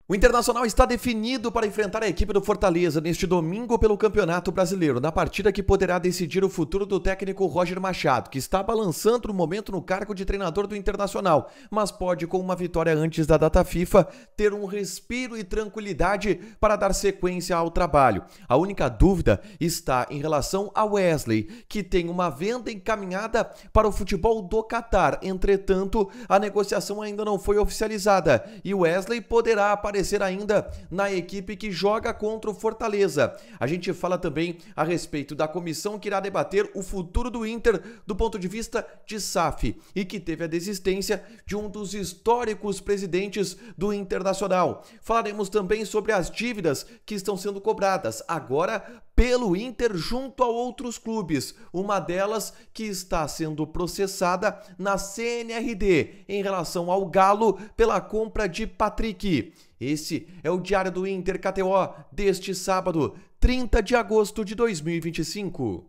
O Internacional está definido para enfrentar a equipe do Fortaleza neste domingo pelo Campeonato Brasileiro, na partida que poderá decidir o futuro do técnico Roger Machado, que está balançando no momento no cargo de treinador do Internacional, mas pode, com uma vitória antes da data FIFA, ter um respiro e tranquilidade para dar sequência ao trabalho. A única dúvida está em relação a Wesley, que tem uma venda encaminhada para o futebol do Catar. Entretanto, a negociação ainda não foi oficializada e Wesley poderá aparecer ainda na equipe que joga contra o Fortaleza. A gente fala também a respeito da comissão que irá debater o futuro do Inter do ponto de vista de SAF e que teve a desistência de um dos históricos presidentes do Internacional. Falaremos também sobre as dívidas que estão sendo cobradas agora pelo Inter junto a outros clubes, uma delas que está sendo processada na CNRD em relação ao Galo pela compra de Patrick. Esse é o Diário do Inter KTO deste sábado, 30 de agosto de 2025.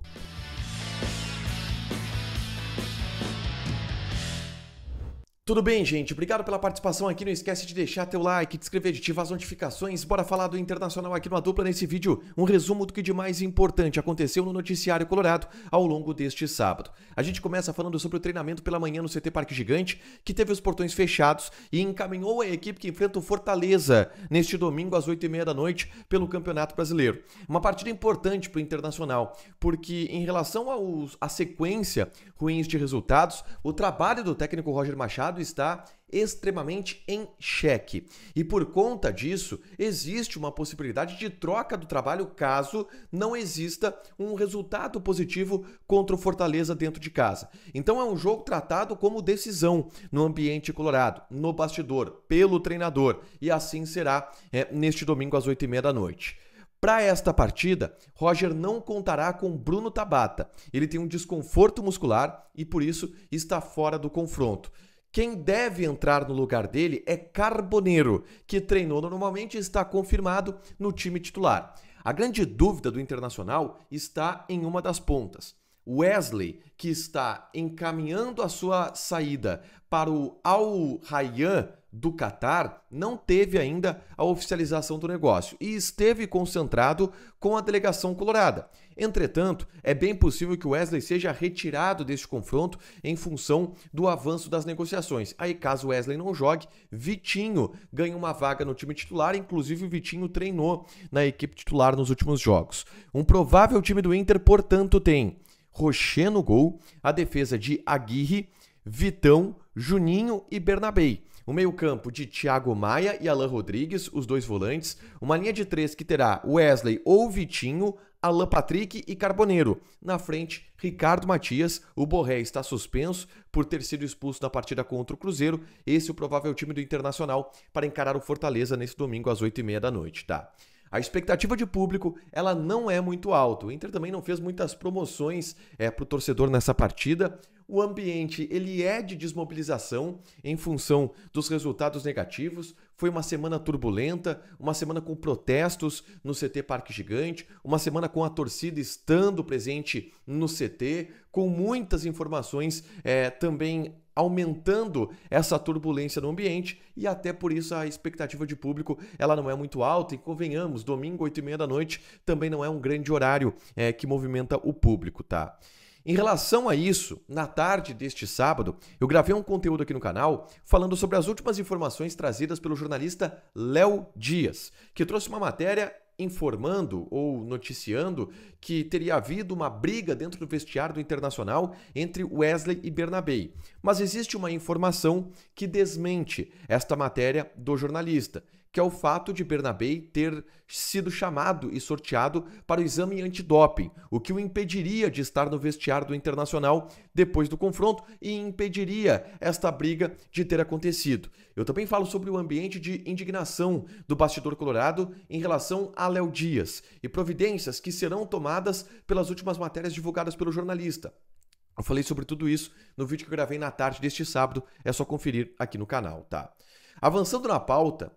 Tudo bem, gente? Obrigado pela participação aqui. Não esquece de deixar teu like, de inscrever, de ativar as notificações. Bora falar do Internacional aqui numa dupla nesse vídeo. Um resumo do que de mais importante aconteceu no noticiário colorado ao longo deste sábado. A gente começa falando sobre o treinamento pela manhã no CT Parque Gigante, que teve os portões fechados e encaminhou a equipe que enfrenta o Fortaleza neste domingo às 8h30 da noite pelo Campeonato Brasileiro. Uma partida importante para o Internacional, porque em relação à sequência ruins de resultados, o trabalho do técnico Roger Machado está extremamente em xeque. E por conta disso, existe uma possibilidade de troca do trabalho caso não exista um resultado positivo contra o Fortaleza dentro de casa. Então é um jogo tratado como decisão no ambiente colorado, no bastidor, pelo treinador. E assim será neste domingo às 8h30 da noite. Para esta partida, Roger não contará com Bruno Tabata. Ele tem um desconforto muscular e por isso está fora do confronto. Quem deve entrar no lugar dele é Carboneiro, que treinou normalmente e está confirmado no time titular. A grande dúvida do Internacional está em uma das pontas. Wesley, que está encaminhando a sua saída para o Al Rayyan do Catar, não teve ainda a oficialização do negócio e esteve concentrado com a delegação colorada. Entretanto, é bem possível que o Wesley seja retirado deste confronto em função do avanço das negociações. Aí, caso o Wesley não jogue, Vitinho ganha uma vaga no time titular, inclusive o Vitinho treinou na equipe titular nos últimos jogos. Um provável time do Inter, portanto, tem Rocher no gol, a defesa de Aguirre, Vitão, Juninho e Bernabei. O meio-campo de Thiago Maia e Alan Rodrigues, os dois volantes. Uma linha de três que terá Wesley ou Vitinho, Alan Patrick e Carboneiro. Na frente, Ricardo Matias. O Borré está suspenso por ter sido expulso na partida contra o Cruzeiro. Esse é o provável time do Internacional para encarar o Fortaleza nesse domingo às 8h30 da noite, tá? A expectativa de público, ela não é muito alta. O Inter também não fez muitas promoções para o torcedor nessa partida. O ambiente, ele é de desmobilização em função dos resultados negativos. Foi uma semana turbulenta, uma semana com protestos no CT Parque Gigante, uma semana com a torcida estando presente no CT, com muitas informações também aumentando essa turbulência no ambiente e até por isso a expectativa de público ela não é muito alta e convenhamos, domingo 8h30 da noite também não é um grande horário que movimenta o público, tá? Em relação a isso, na tarde deste sábado, eu gravei um conteúdo aqui no canal falando sobre as últimas informações trazidas pelo jornalista Léo Dias, que trouxe uma matéria informando ou noticiando que teria havido uma briga dentro do vestiário do Internacional entre Wesley e Bernabei. Mas existe uma informação que desmente esta matéria do jornalista, que é o fato de Bernabei ter sido chamado e sorteado para o exame antidoping, o que o impediria de estar no vestiário do Internacional depois do confronto e impediria esta briga de ter acontecido. Eu também falo sobre o ambiente de indignação do bastidor colorado em relação a Léo Dias e providências que serão tomadas pelas últimas matérias divulgadas pelo jornalista. Eu falei sobre tudo isso no vídeo que eu gravei na tarde deste sábado, é só conferir aqui no canal, tá? Avançando na pauta,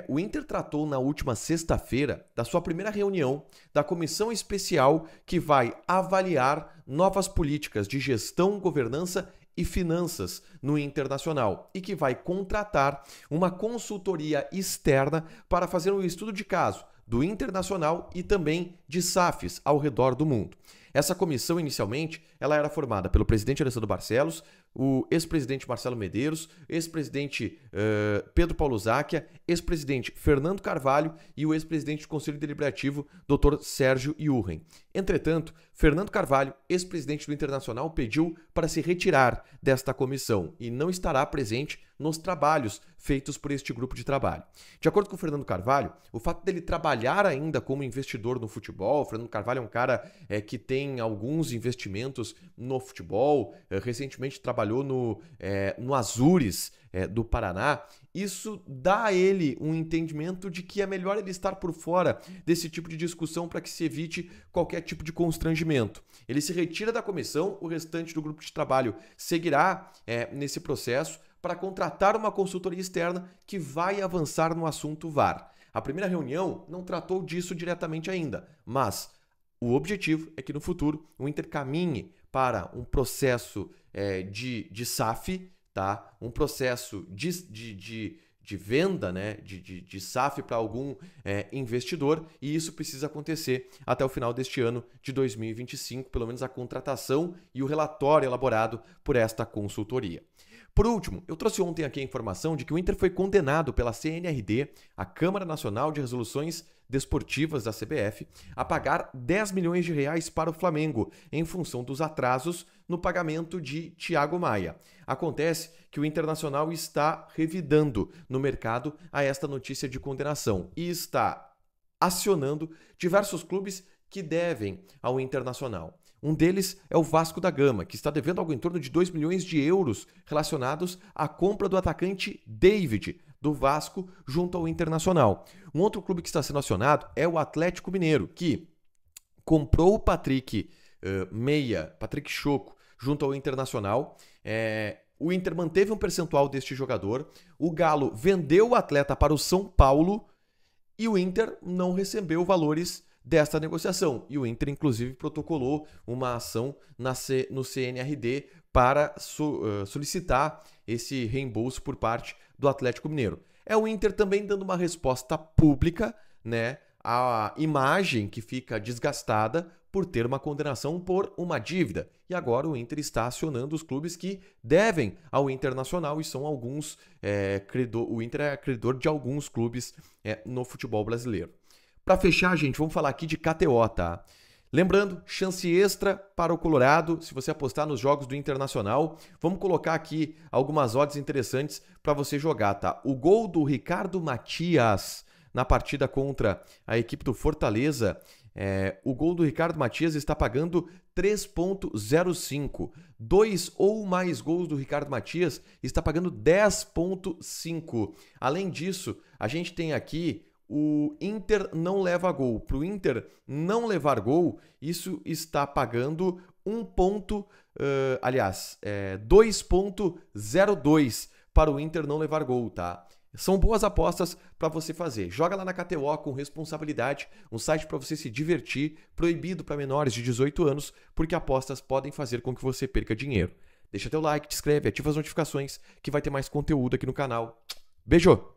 o Inter tratou na última sexta-feira da sua primeira reunião da comissão especial que vai avaliar novas políticas de gestão, governança e finanças no Internacional e que vai contratar uma consultoria externa para fazer um estudo de caso do Internacional e também de SAFs ao redor do mundo. Essa comissão, inicialmente, ela era formada pelo presidente Alessandro Barcelos, o ex-presidente Marcelo Medeiros, ex-presidente Pedro Paulo Záquia, ex-presidente Fernando Carvalho e o ex-presidente do Conselho Deliberativo, Dr. Sérgio Iurren. Entretanto, Fernando Carvalho, ex-presidente do Internacional, pediu para se retirar desta comissão e não estará presente nos trabalhos feitos por este grupo de trabalho. De acordo com o Fernando Carvalho, o fato dele trabalhar ainda como investidor no futebol, o Fernando Carvalho é um cara que tem alguns investimentos no futebol, recentemente trabalhou no Azures do Paraná, isso dá a ele um entendimento de que é melhor ele estar por fora desse tipo de discussão para que se evite qualquer tipo de constrangimento. Ele se retira da comissão, o restante do grupo de trabalho seguirá nesse processo para contratar uma consultoria externa que vai avançar no assunto VAR. A primeira reunião não tratou disso diretamente ainda, mas o objetivo é que no futuro o Inter caminhe para um processo de SAF, tá? Um processo de venda, né? de SAF para algum investidor, e isso precisa acontecer até o final deste ano de 2025, pelo menos a contratação e o relatório elaborado por esta consultoria. Por último, eu trouxe ontem aqui a informação de que o Inter foi condenado pela CNRD, a Câmara Nacional de Resoluções Desportivas da CBF, a pagar 10 milhões de reais para o Flamengo, em função dos atrasos no pagamento de Thiago Maia. Acontece que o Internacional está revidando no mercado a esta notícia de condenação e está acionando diversos clubes que devem ao Internacional. Um deles é o Vasco da Gama, que está devendo algo em torno de 2 milhões de euros relacionados à compra do atacante David, do Vasco, junto ao Internacional. Um outro clube que está sendo acionado é o Atlético Mineiro, que comprou o Patrick Choco, junto ao Internacional. O Inter manteve um percentual deste jogador. O Galo vendeu o atleta para o São Paulo e o Inter não recebeu valores desta negociação. E o Inter, inclusive, protocolou uma ação no CNRD para solicitar esse reembolso por parte do Atlético Mineiro. É o Inter também dando uma resposta pública, né, à imagem que fica desgastada por ter uma condenação por uma dívida. E agora o Inter está acionando os clubes que devem ao Internacional e são alguns o Inter é credor de alguns clubes no futebol brasileiro. Para fechar, gente, vamos falar aqui de KTO, tá? Lembrando, chance extra para o Colorado, se você apostar nos jogos do Internacional. Vamos colocar aqui algumas odds interessantes para você jogar, tá? O gol do Ricardo Matias na partida contra a equipe do Fortaleza, o gol do Ricardo Matias está pagando 3,05. 2 ou mais gols do Ricardo Matias está pagando 10,5. Além disso, a gente tem aqui o Inter não leva gol. Para o Inter não levar gol, isso está pagando 2,02 para o Inter não levar gol, tá? São boas apostas para você fazer. Joga lá na KTO com responsabilidade, um site para você se divertir, proibido para menores de 18 anos, porque apostas podem fazer com que você perca dinheiro. Deixa teu like, te inscreve, ativa as notificações, que vai ter mais conteúdo aqui no canal. Beijo!